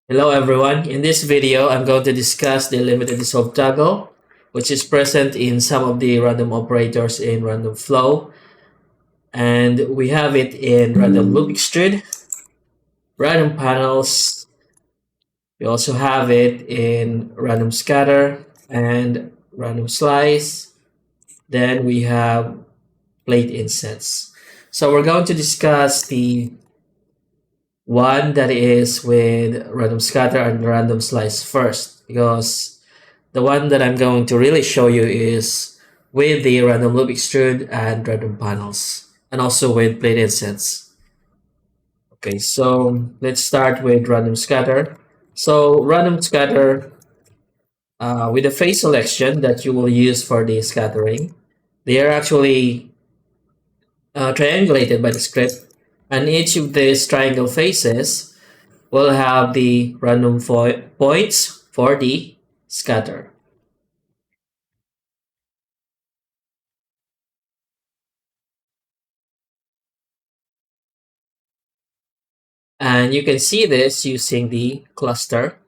Hello everyone. In this video, I'm going to discuss the limited dissolve toggle, which is present in some of the random operators in random flow. And we have it in random loop extrude, random panels. We also have it in random scatter and random slice. Then we have plate insets. So we're going to discuss the one that is with random scatter and random slice first, because the one that I'm going to really show you is with the random loop extrude and random panels, and also with plate insets. Okay, so let's start with random scatter. So random scatter, with the phase selection that you will use for the scattering, they are actually triangulated by the script, and each of these triangle faces will have the random points for the scatter. And you can see this using the cluster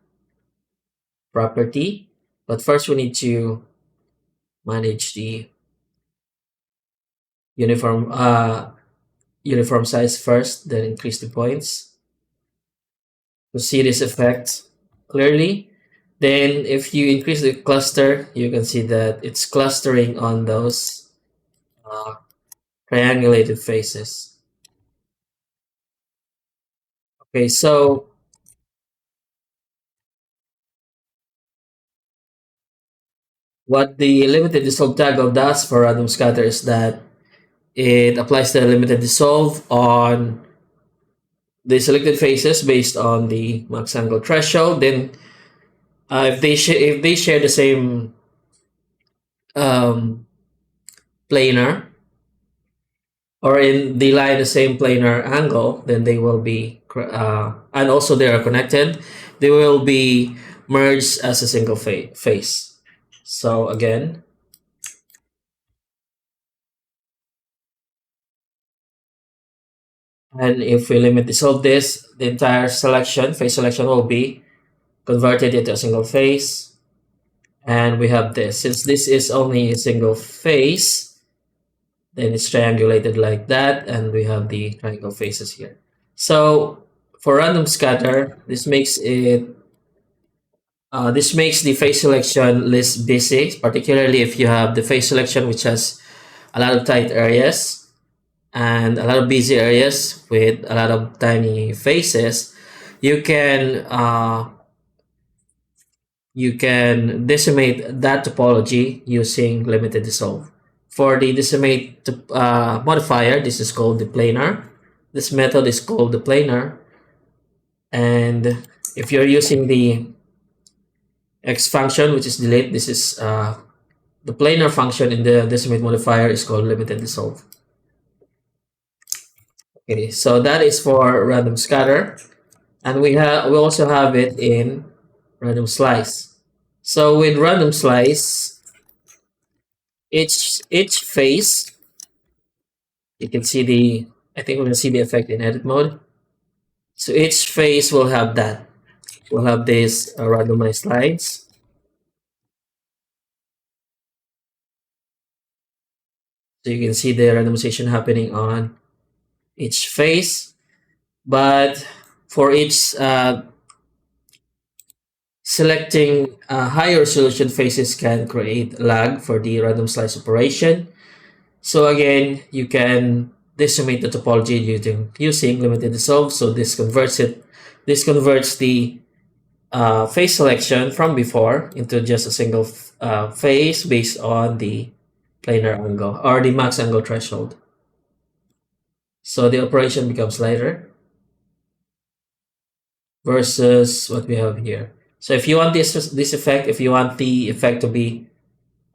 property. But first we need to manage the uniform uniform size first, then increase the points to see this effect clearly. Then if you increase the cluster, you can see that it's clustering on those uh, triangulated faces. Okay, so what the limited dissolve toggle does for random scatter is that it applies the limited dissolve on the selected faces based on the max angle threshold. Then if they share the same um, planar, or in they lie the same planar angle, then they will be and also they are connected. They will be merged as a single face. So again, and if we limit dissolve this, the entire face selection will be converted into a single face. And we have this. Since this is only a single face, then it's triangulated like that, and we have the triangle faces here. So for random scatter, this makes the face selection less busy, particularly if you have the face selection which has a lot of tight areas and a lot of busy areas with a lot of tiny faces. You can decimate that topology using limited dissolve. For the decimate modifier, this is called the planar. This method is called the planar. And if you're using the X function, which is delete, this is the planar function in the decimate modifier is called limited dissolve. Okay, so that is for random scatter. And we also have it in random slice. So with random slice, each face, you can see I think we can see the effect in edit mode. So each face will have that. We'll have these randomized lines. So you can see the randomization happening on each face. But for each selecting higher resolution faces can create lag for the random slice operation. So again, you can decimate the topology using limited dissolve. So this converts the face selection from before into just a single face based on the planar angle or the max angle threshold. So the operation becomes lighter versus what we have here. So if you want this effect, if you want the effect to be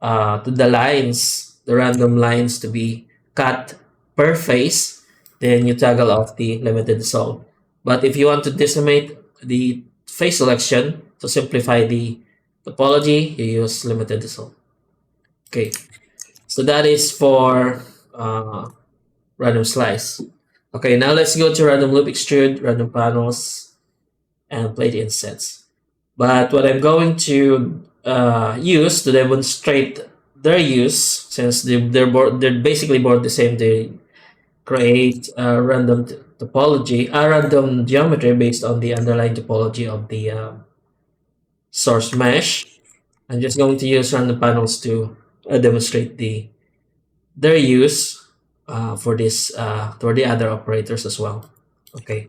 the random lines to be cut per face, then you toggle off the limited dissolve. But if you want to decimate the face selection to simplify the topology, you use limited dissolve. Okay, so that is for random slice. Okay, now let's go to random loop extrude, random panels, and plate insets. But what I'm going to use to demonstrate their use, since they're basically both the same, they create a random topology, a random geometry based on the underlying topology of the source mesh. I'm just going to use random panels to demonstrate their use for the other operators as well. Okay,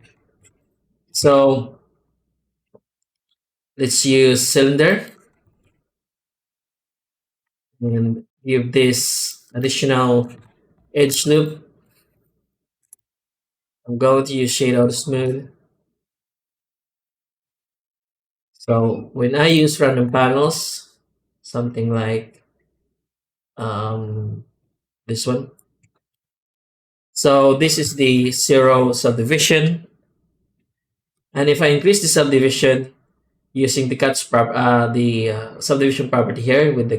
so let's use cylinder and give this additional edge loop. I'm going to use shade out smooth. So when I use random panels, something like um, this one. So this is the zero subdivision. And if I increase the subdivision using the subdivision property here with the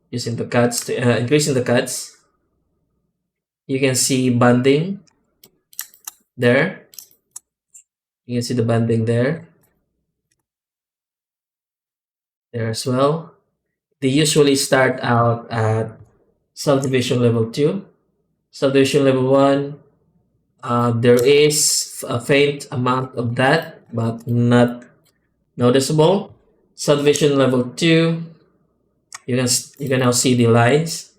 using the cuts to increasing the cuts, you can see bonding there. You can see the bonding there as well. They usually start out at subdivision level 2. Subdivision level 1, there is a faint amount of that, but not noticeable. Subdivision level 2, you can now see the lines.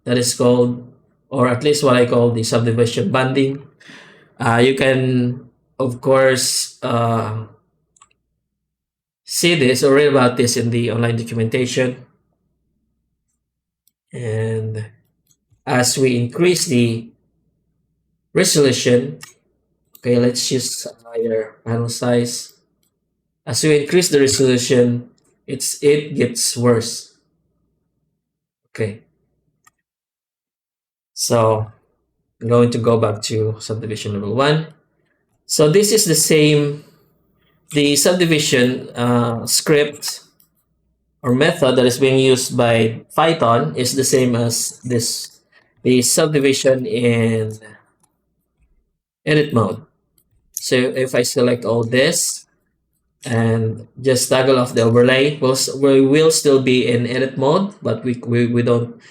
That is called, or at least what I call, the subdivision bonding. You can, of course, see this or read about this in the online documentation. And as we increase the resolution, okay, let's use a higher panel size. As we increase the resolution, it gets worse. Okay, so I'm going to go back to subdivision level 1. So this is the same, the subdivision script or method that is being used by Python is the same as this, the subdivision in edit mode. So if I select all this and just toggle off the overlay, we will still be in edit mode, but we don't,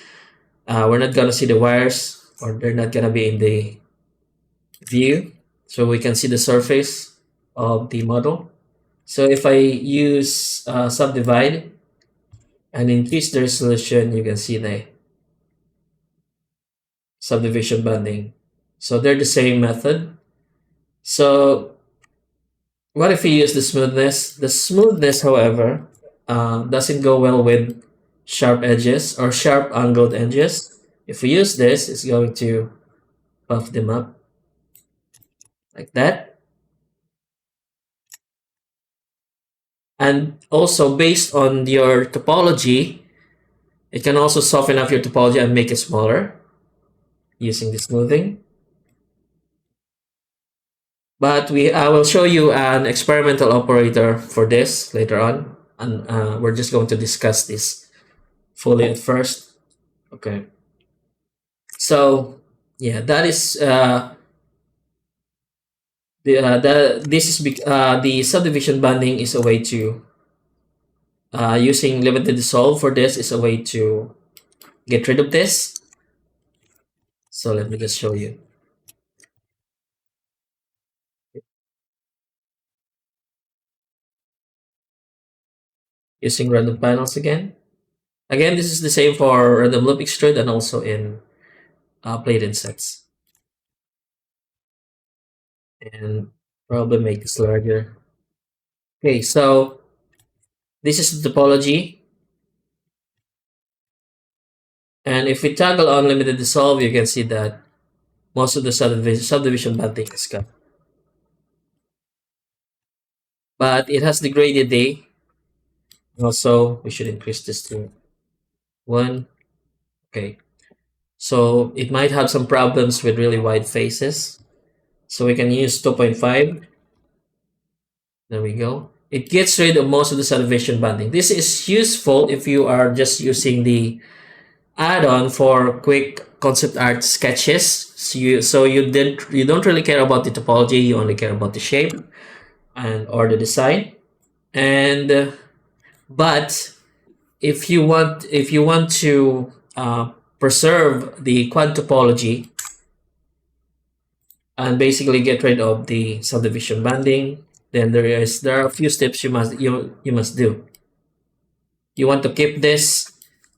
we're not gonna see the wires, or they're not gonna be in the view, so we can see the surface of the model. So if I use subdivide and increase the resolution, you can see the subdivision bonding. So they're the same method. So what if we use the smoothness? The smoothness, however, doesn't go well with sharp edges or sharp angled edges. If we use this, it's going to buff them up like that. And also based on your topology, it can also soften up your topology and make it smaller using the smoothing. But I will show you an experimental operator for this later on, and we're just going to discuss this fully at first. Okay. So yeah, that is the subdivision bonding is a way to using limited dissolve for this is a way to get rid of this. So let me just show you. Using random panels again. Again, this is the same for random loop extrude and also in plate insets. And probably make this larger. Okay, so this is the topology. And if we toggle on limited dissolve, you can see that most of the subdivision bonding is gone. But it has degraded day. Also, we should increase this to 1. Okay. So it might have some problems with really wide faces. So we can use 2.5. There we go. It gets rid of most of the subdivision bonding. This is useful if you are just using the add-on for quick concept art sketches. So you don't really care about the topology, you only care about the shape. and or the design. And but if you want to preserve the quad topology and basically get rid of the subdivision bonding, then there are a few steps you must do. You want to keep this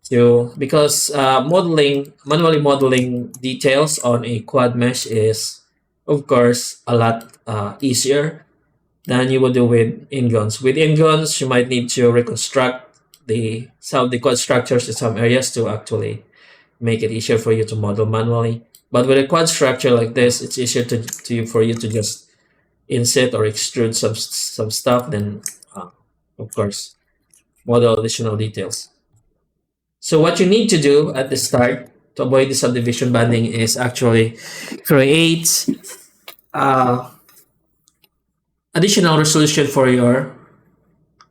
to because manually modeling details on a quad mesh is of course a lot easier than you would do with in-guns. With in-guns, you might need to reconstruct some of the quad structures in some areas to actually make it easier for you to model manually. But with a quad structure like this, it's easier for you to just inset or extrude some stuff, then of course model additional details. So what you need to do at the start to avoid the subdivision bonding is actually create uh, additional resolution for your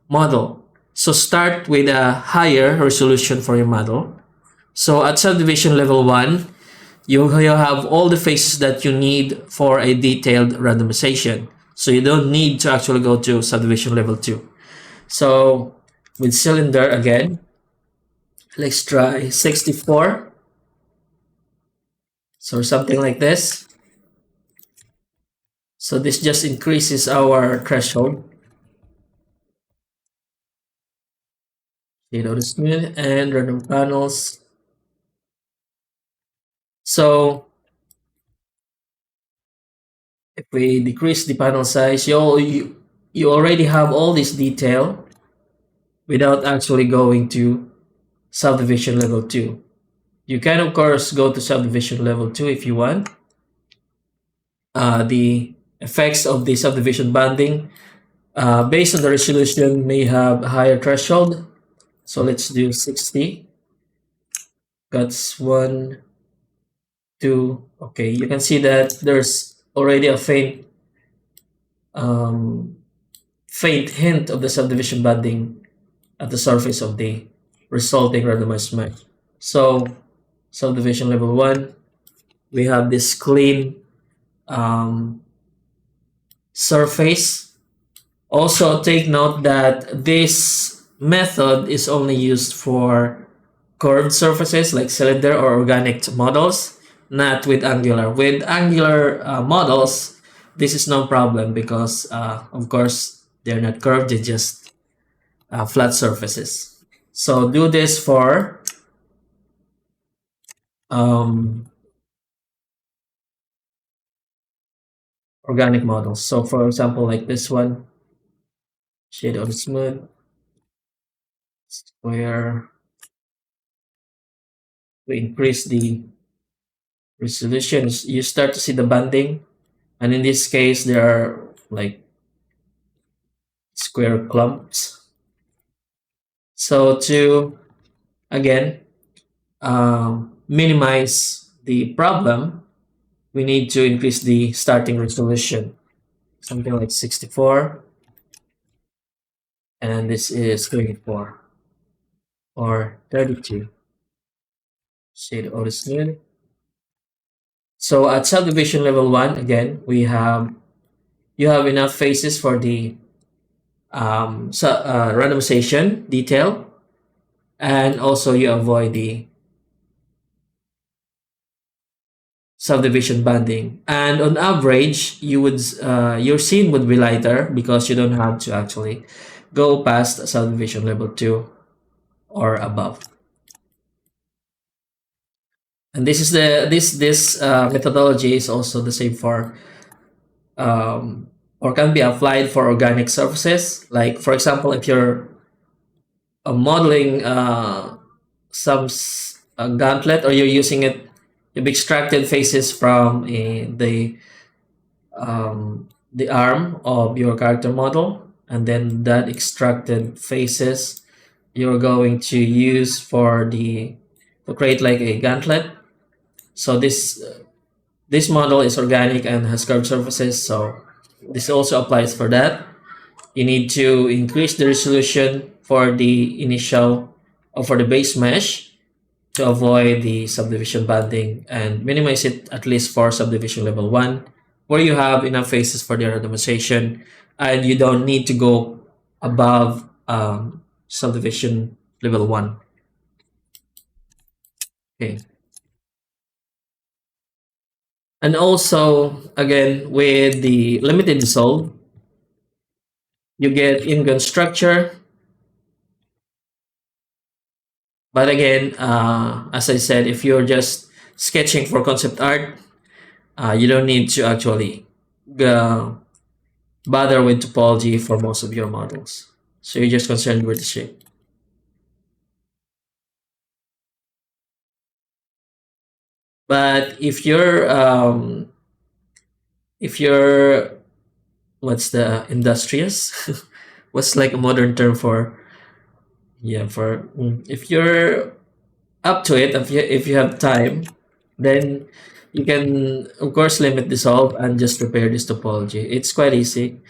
model. So start with a higher resolution for your model. So at subdivision level 1, you have all the faces that you need for a detailed randomization. So you don't need to actually go to subdivision level 2. So with cylinder again, let's try 64. So something like this. So this just increases our threshold. The smooth and random panels. So if we decrease the panel size, you already have all this detail without actually going to subdivision level 2. You can of course go to subdivision level 2 if you want. The effects of the subdivision bonding based on the resolution may have a higher threshold. So let's do 60. That's 1, 2. Okay, you can see that there's already a faint hint of the subdivision bonding at the surface of the resulting randomized mesh. So subdivision level 1, we have this clean surface. Also take note that this method is only used for curved surfaces like cylinder or organic models, not with angular. With angular models, this is no problem because of course they're not curved, they're just flat surfaces. So do this for organic models. So for example, like this one, shade on smooth, where we increase the resolution, you start to see the banding. And in this case, there are like square clumps. So to, again, minimize the problem, we need to increase the starting resolution, something like 64. And this is 34 or 32. Shade auto smooth. So at subdivision level 1, again, you have enough faces for the randomization detail, and also you avoid the subdivision bonding. And on average, your scene would be lighter because you don't have to actually go past subdivision level 2 or above. And this methodology is also the same for or can be applied for organic surfaces. Like for example, if you're modeling some gauntlet, or you're using it, you've extracted faces from the arm of your character model, and then that extracted faces you're going to use to create like a gauntlet. So this model is organic and has curved surfaces, so this also applies for that. You need to increase the resolution for the initial or for the base mesh to avoid the subdivision bonding, and minimize it at least for subdivision level 1, where you have enough faces for the randomization and you don't need to go above subdivision level 1. Okay. And also, again, with the limited dissolve, you get in-gun structure. But again, as I said, if you're just sketching for concept art, you don't need to actually uh, bother with topology for most of your models. So you're just concerned with the shape. But if you're what's the industrious? What's like a modern term for, yeah, for if you're up to it, if you have time, then you can of course limit dissolve and just prepare this topology. It's quite easy,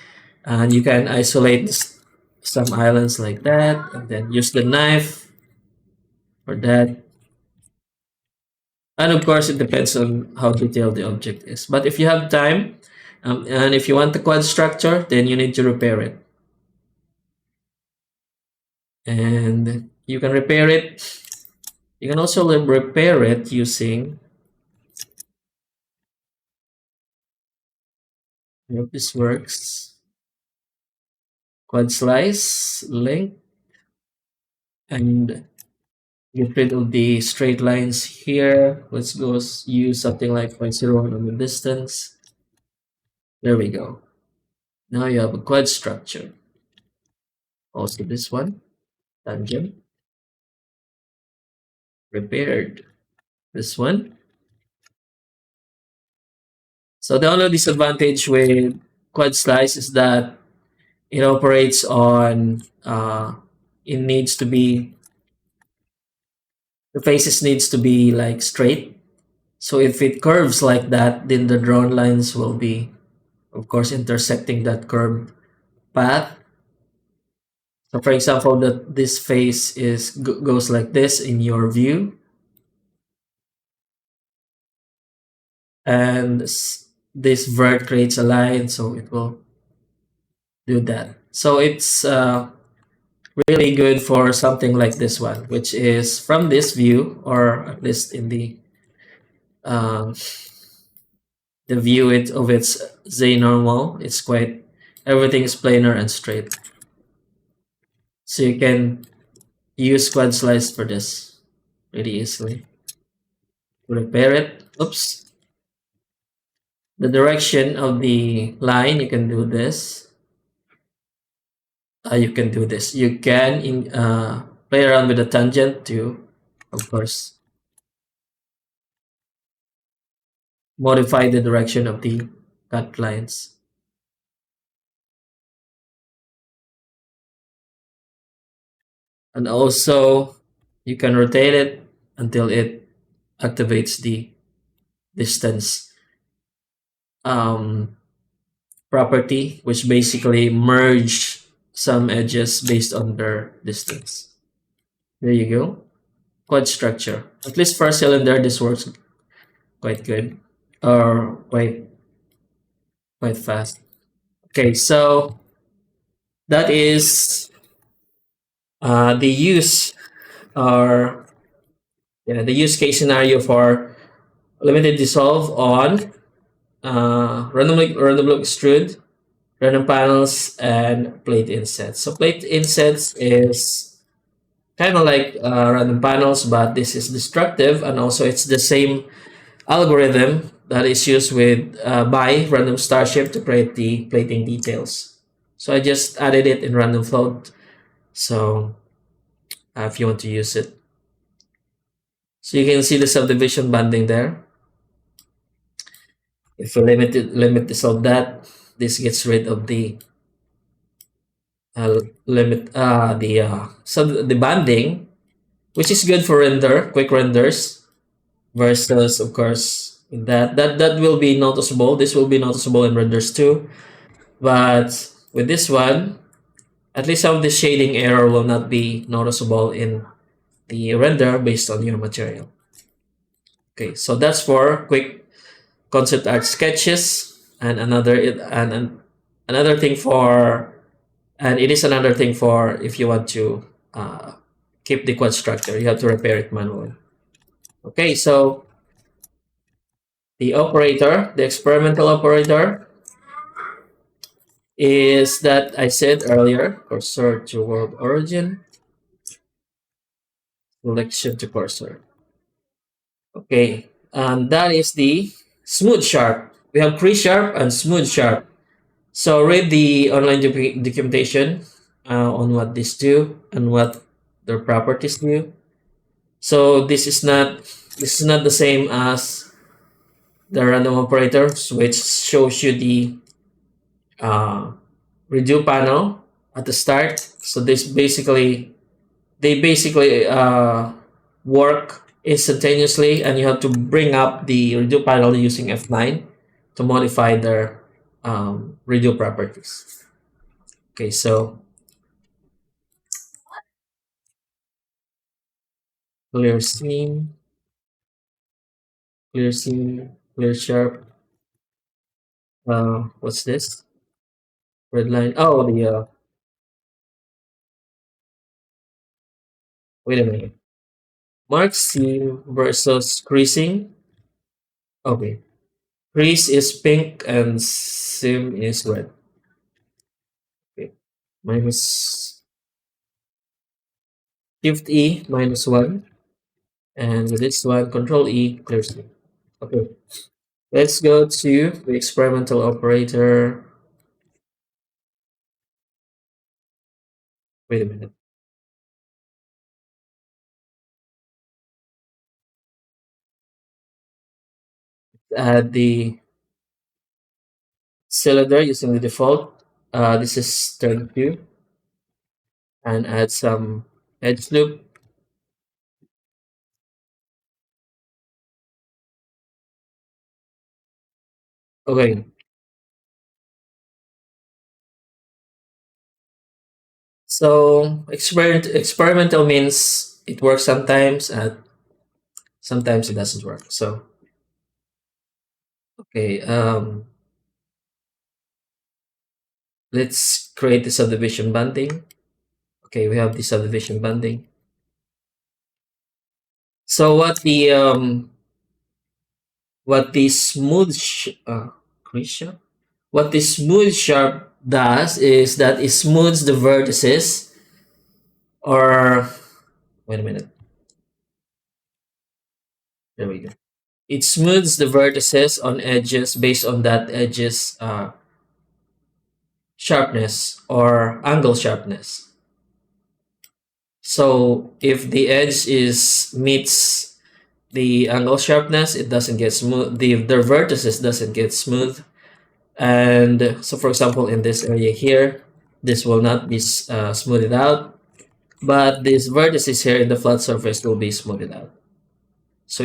and you can isolate some islands like that, and then use the knife for that. And of course, it depends on how detailed the object is. But if you have time, and if you want the quad structure, then you need to repair it. And you can repair it. You can also repair it using, I hope this works, quad slice, link, and get rid of the straight lines here. Let's go use something like 0.01 on the distance. There we go. Now you have a quad structure. Also this one, tangent, repaired. This one. So the only disadvantage with quad slice is that it operates on, it needs to be, the faces needs to be like straight. So if it curves like that, then the drawn lines will be, of course, intersecting that curved path. So for example, that this face goes like this in your view, and this vert creates a line, so it will do that. So it's really good for something like this one, which is from this view, or at least in um, the view of its Z normal. It's quite, everything is planar and straight. So you can use quad slice for this really easily. Repair it. Oops. The direction of the line, you can do this. You can do this. You can play around with the tangent to, of course, modify the direction of the cut lines. And also, you can rotate it until it activates the distance property, which basically merge some edges based on their distance. There you go. Quad structure. At least for a cylinder, this works quite good, or quite fast. Okay, so that is the use, or yeah, the use case scenario for limited dissolve on randomly extrude, random panels, and plate insets. So plate insets is kind of like random panels, but this is destructive, and also it's the same algorithm that is used with by random starship to create the plating details. So I just added it in random float. So if you want to use it, so you can see the subdivision bonding there. If you limit this of that, this gets rid of the limit the bonding, which is good for quick renders, versus of course that will be noticeable. This will be noticeable in renders too, but with this one, at least some of the shading error will not be noticeable in the render based on your material. Okay, so that's for quick concept art sketches, and another thing for, and it is another thing for if you want to keep the quad structure, you have to repair it manually. Okay, so the operator, the experimental operator, is that I said earlier, cursor to world origin, selection to cursor. Okay, and that is the smooth sharp. We have crease sharp and smooth sharp. So read the online documentation on what these do and what their properties do. So this is not the same as the random operators, which shows you the uh, redo panel at the start. So they basically work instantaneously, and you have to bring up the redo panel using F9 to modify their redo properties. Okay, so clear scene, clear scene, clear sharp. What's this? Red line. Oh, the wait a minute. Mark seam versus creasing. Okay, crease is pink and seam is red. Okay, minus Shift E -1, and with this one, Control E clear scene. Okay, let's go to the experimental operator. Wait a minute. Add the cylinder using the default. This is 32, and add some edge loop. Okay, so experimental means it works sometimes and sometimes it doesn't work. So okay, let's create the subdivision bonding. Okay, we have the subdivision bonding. So what the crease what the smooth sharp does is that it smooths the vertices, or wait a minute, there we go. It smooths the vertices on edges based on that edge's sharpness or angle sharpness. So if the edge is meets the angle sharpness, it doesn't get smooth. The vertices doesn't get smooth. And so, for example, in this area here, this will not be smoothed out, but these vertices here in the flat surface will be smoothed out. So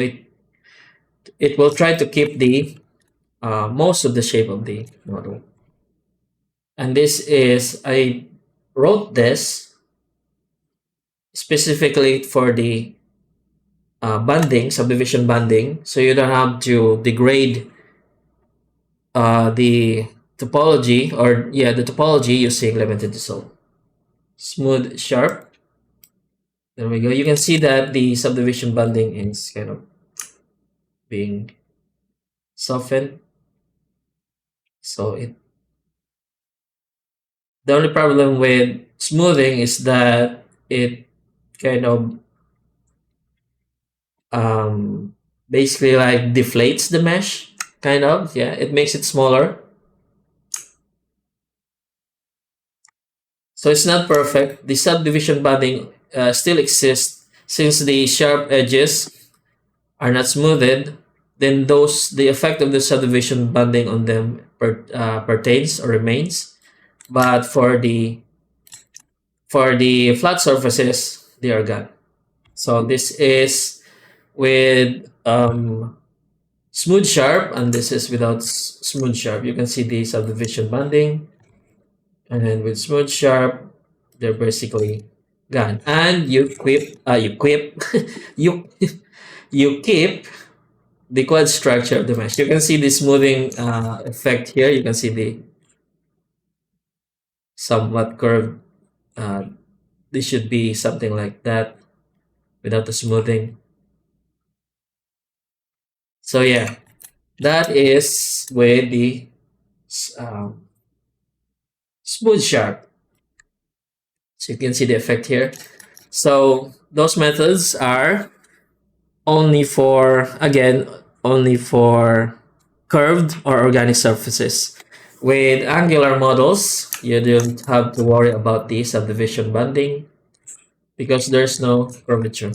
it will try to keep the most of the shape of the model. And this is, I wrote this specifically for the banding, subdivision banding, so you don't have to degrade the topology, or yeah, the topology using limited dissolve. Smooth sharp. There we go. You can see that the subdivision banding is kind of being softened. So the only problem with smoothing is that it kind of basically like deflates the mesh, kind of. Yeah, it makes it smaller. So it's not perfect. The subdivision banding still exists since the sharp edges are not smoothed. Then the effect of the subdivision banding on them pertains or remains. But for the flat surfaces, they are gone. So this is with smooth sharp, and this is without smooth sharp. You can see the subdivision banding, and then with smooth sharp, they're basically gone. And you you keep the quad structure of the mesh. You can see the smoothing effect here. You can see somewhat curved. Uh, this should be something like that without the smoothing. So yeah, that is with the um, smooth sharp. So you can see the effect here. So those methods are only for, again, only for curved or organic surfaces. With angular models, you don't have to worry about the subdivision bonding because there's no curvature.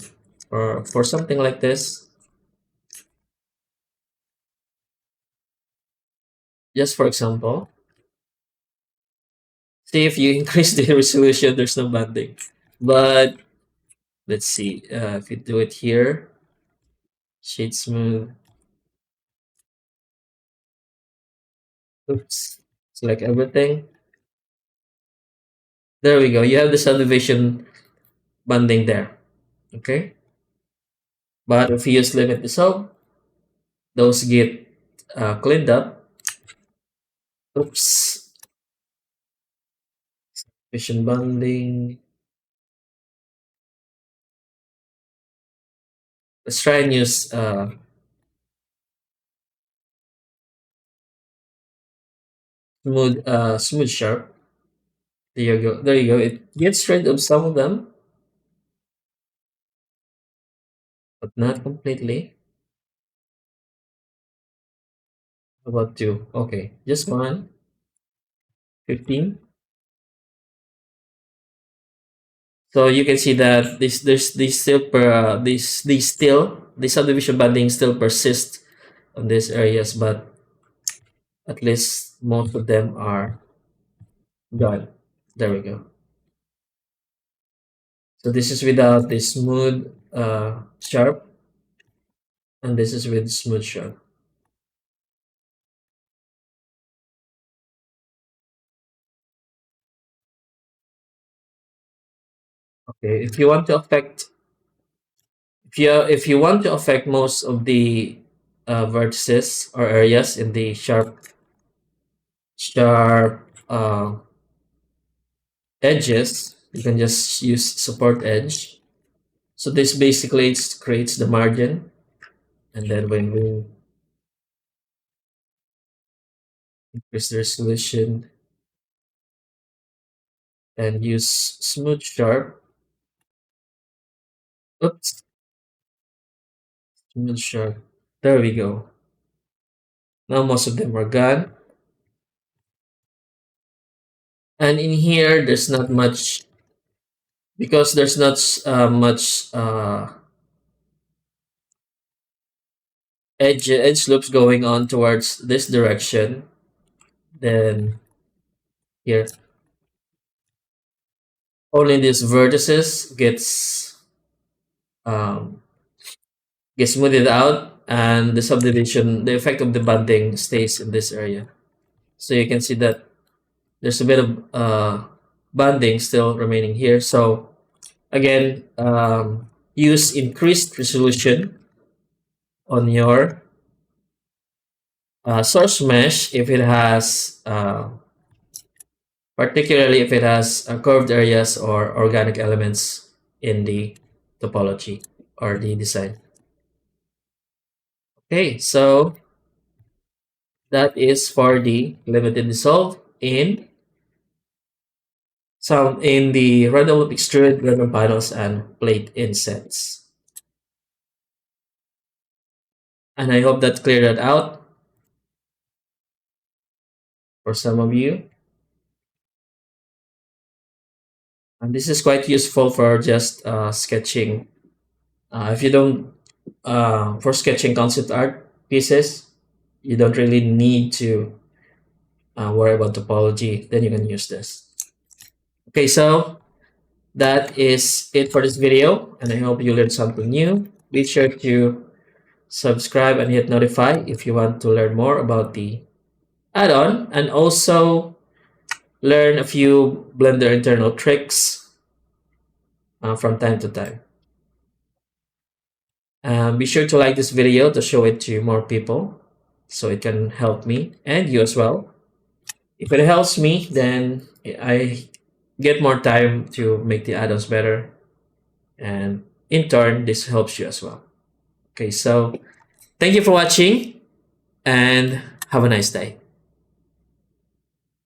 Or for something like this, just for example, see if you increase the resolution, there's no bonding. But let's see, if you do it here, shade smooth, oops, select everything. There we go. You have the subdivision bonding there. Okay. But if you use limit dissolve, those get cleaned up. Oops. Vision bonding. Let's try and use smooth sharp. There you go. There you go. It gets rid of some of them, but not completely. How about two? Okay, just one. 15. So you can see that this still the subdivision bonding still persists on these areas, but at least most of them are gone. There we go. So this is without the smooth sharp, and this is with smooth sharp. Okay, if you want to affect most of the vertices or areas in the sharp edges, you can just use support edge. So this basically creates the margin, and then when we increase the resolution and use smooth sharp, oops, smooth sharp. There we go. Now most of them are gone. And in here, there's not much because there's not much edge loops going on towards this direction. Then here, only these vertices um, gets smoothed out, and the subdivision, the effect of the bonding stays in this area. So you can see that there's a bit of bonding still remaining here. So again, use increased resolution on your source mesh if it has, particularly if it has curved areas or organic elements in the topology or the design. Okay, so that is for the limited dissolve in some in the random loop extrude, random panels, and plate insets. And I hope that cleared that out for some of you. And this is quite useful for just sketching. If you don't, for sketching concept art pieces, you don't really need to worry about topology. Then you can use this. Okay, so that is it for this video, and I hope you learned something new. Be sure to subscribe and hit notify if you want to learn more about the add-on, and also learn a few Blender internal tricks from time to time. Be sure to like this video to show it to more people so it can help me and you as well. If it helps me, then I get more time to make the add-ons better. And in turn, this helps you as well. Okay, so thank you for watching and have a nice day.